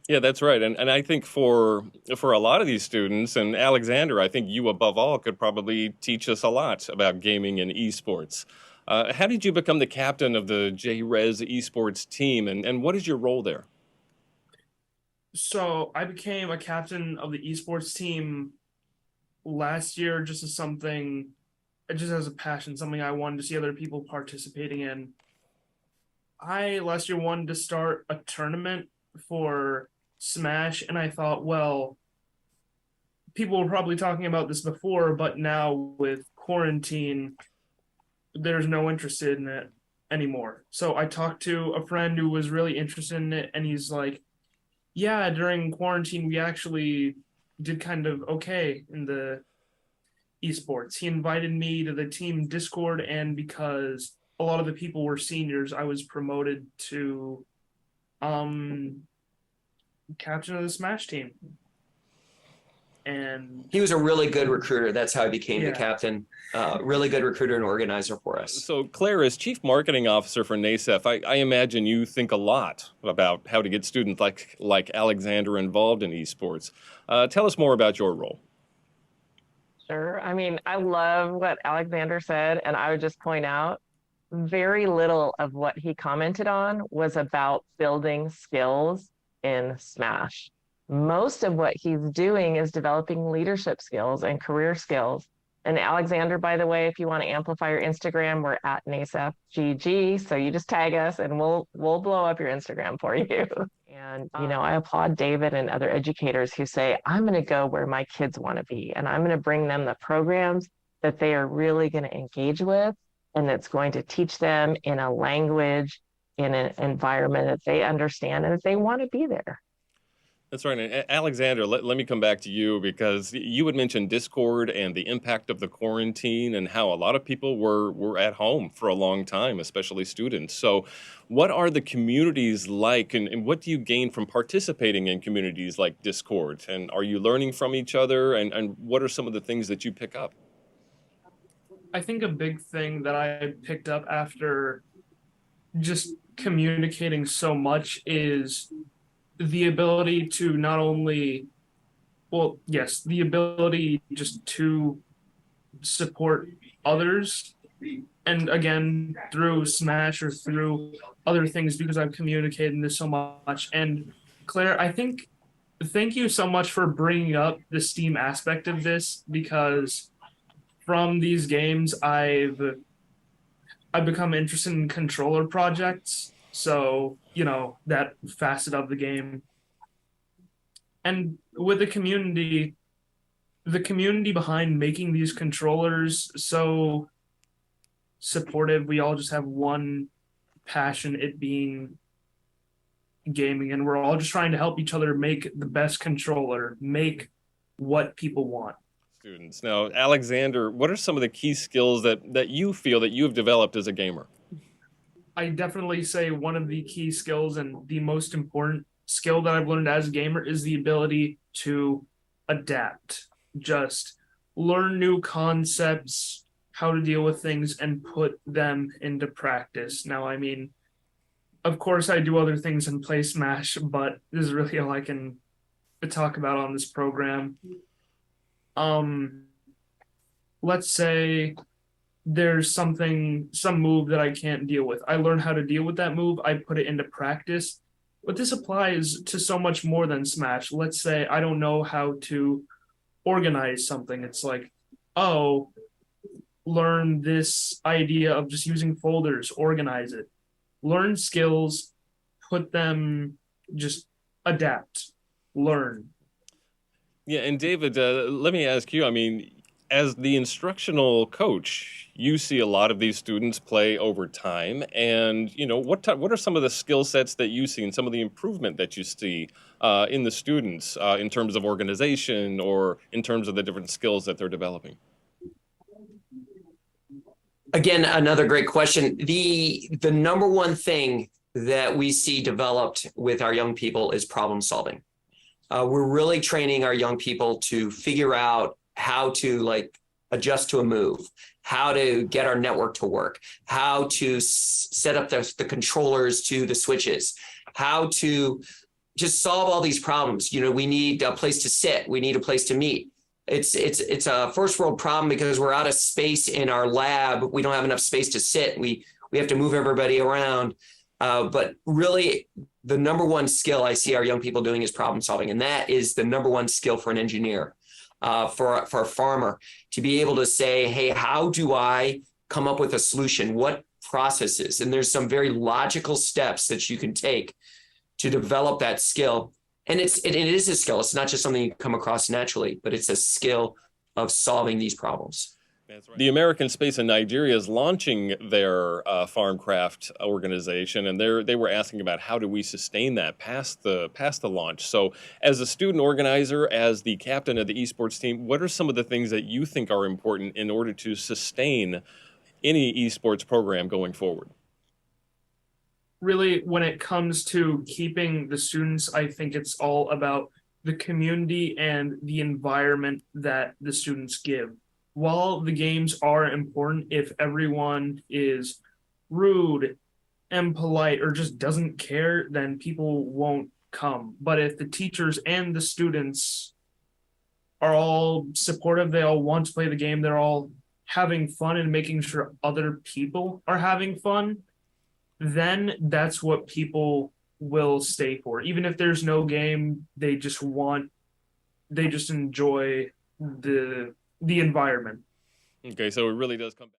Yeah, that's right. And I think for a lot of these students, and Alexander, I think you above all could probably teach us a lot about gaming and esports. How did you become the captain of the JRez esports team, and what is your role there? So I became a captain of the esports team last year just as something, just as a passion, something I wanted to see other people participating in. I last year wanted to start a tournament for Smash, and I thought, well, people were probably talking about this before, but now with quarantine, there's no interest in it anymore. So I talked to a friend who was really interested in it, and he's like, yeah, during quarantine, we actually did kind of okay in the esports. He invited me to the team Discord, and because a lot of the people were seniors, I was promoted to um captain of the Smash team. And He was a really good recruiter. That's how he became the yeah, captain. Really good recruiter and organizer for us. So, Claire, as chief marketing officer for NASEF, I imagine you think a lot about how to get students like Alexander involved in esports. Tell us more about your role. Sure. I mean, I love what Alexander said, and I would just point out very little of what he commented on was about building skills in Smash. Most of what he's doing is developing leadership skills and career skills. And Alexander, by the way, if you want to amplify your Instagram, we're at NASEFGG. So you just tag us and we'll blow up your Instagram for you. And I applaud David and other educators who say, I'm going to go where my kids want to be, and I'm going to bring them the programs that they are really going to engage with, and that's going to teach them in a language, in an environment that they understand and that they want to be there. That's right. And Alexander, let me come back to you because you had mentioned Discord and the impact of the quarantine and how a lot of people were at home for a long time, especially students. So what are the communities like and what do you gain from participating in communities like Discord? And are you learning from each other? And what are some of the things that you pick up? I think a big thing that I picked up after just communicating so much is the ability to not only, well, yes, the ability just to support others. And again, through Smash or through other things, because I've communicated this so much. And Claire, I think, thank you so much for bringing up the Steam aspect of this, because from these games, I've become interested in controller projects. So, that facet of the game. And with the community behind making these controllers so supportive, we all just have one passion, it being gaming, and we're all just trying to help each other make the best controller, make what people want. Students. Now, Alexander, what are some of the key skills that you feel that you have developed as a gamer? I definitely say one of the key skills and the most important skill that I've learned as a gamer is the ability to adapt. Just learn new concepts, how to deal with things, and put them into practice. Now, I mean, of course, I do other things and play Smash, but this is really all I can talk about on this program. Um, let's say there's some move that I can't deal with. I learn how to deal with that move. I put it into practice. But this applies to so much more than Smash. Let's say I don't know how to organize something. It's like, oh, learn this idea of just using folders, organize it. Learn skills, put them, just adapt, learn. Yeah, and David, let me ask you, I mean, as the instructional coach, you see a lot of these students play over time, and what are some of the skill sets that you see and some of the improvement that you see in the students in terms of organization or in terms of the different skills that they're developing? Again, another great question. The number one thing that we see developed with our young people is problem solving. We're really training our young people to figure out how to adjust to a move, how to get our network to work, how to set up the controllers to the switches, how to just solve all these problems. We need a place to sit. We need a place to meet. It's a first world problem because we're out of space in our lab. We don't have enough space to sit. We have to move everybody around. But really, the number one skill I see our young people doing is problem solving. And that is the number one skill for an engineer, for a farmer, to be able to say, hey, how do I come up with a solution? What processes? And there's some very logical steps that you can take to develop that skill. And it is a skill. It's not just something you come across naturally, but it's a skill of solving these problems. That's right. The American Space in Nigeria is launching their Farmcraft organization, and they were asking about how do we sustain that past the launch. So, as a student organizer, as the captain of the esports team, what are some of the things that you think are important in order to sustain any esports program going forward? Really, when it comes to keeping the students, I think it's all about the community and the environment that the students give. While the games are important, if everyone is rude and polite or just doesn't care, then people won't come. But if the teachers and the students are all supportive, they all want to play the game, they're all having fun and making sure other people are having fun, then that's what people will stay for. Even if there's no game, they just enjoy the environment. Okay, so it really does come back.